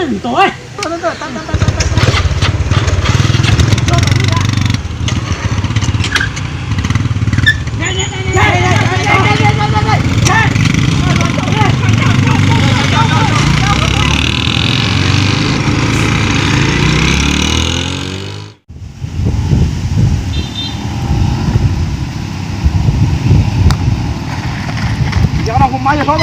đừng tối. Giờ nó không máy cho thôi.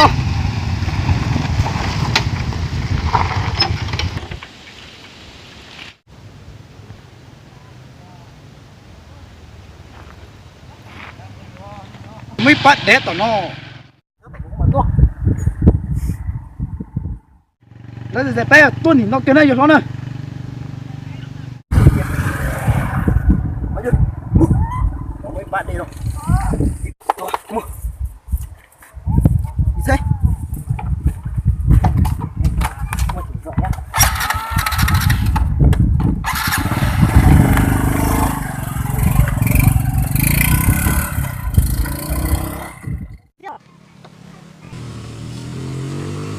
Mới bắt để tao nó. Đấy là bé tuần thì nó cái này rồi nữa. Mới bắt đi rồi. Gì?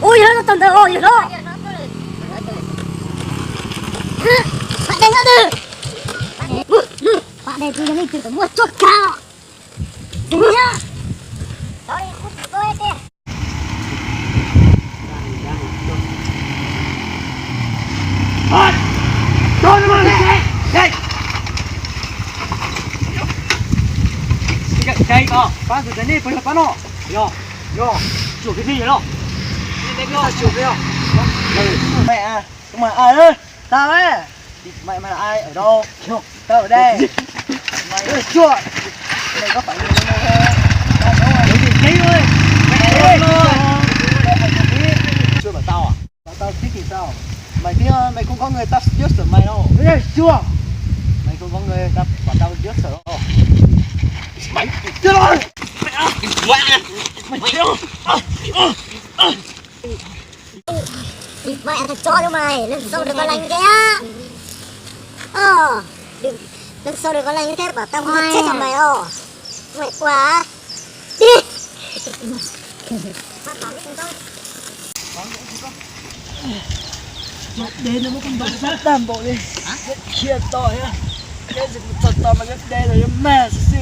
Ôi nó tầm tầm ôi nó. Bạn đây nữa từ. Bạn đây tôi đi từ mua chốt cao. Gì nhá. Thôi cút tôi kìa. Thôi. Thôi mà đây. Đây. Cái có, bán từ đây phải là bán nó. Yo, chụp cái gì vậy nó? Đây cái chụp cái không? Mẹ à, mà ai ơi? Tao ấy. Mày là ai ở đâu? Tao ở đây. Mày ơi chua. Mày có phải người đâu không? Tao đâu rồi. Cái gì thế ơi? Mẹ ơi. Chưa bảo tao à? Bảo tao thích thì sao? Mày biết mày không có người ta giết sợ mày đâu. Ê, chưa. Mày không có người ta bảo tao giết sợ đâu. Mày chết rồi. Mày à. Mày chết rồi. Mẹ tao cho cho mày, lần sau đừng có lành thế. Lần sau đừng có lành thế, bảo tao không chết cho mày đâu. Mệt quá. Đi. Đến nó không phải sát tam bộ đi. Chia tội á. Cái gì thật to mà cái đây rồi mẹ xí.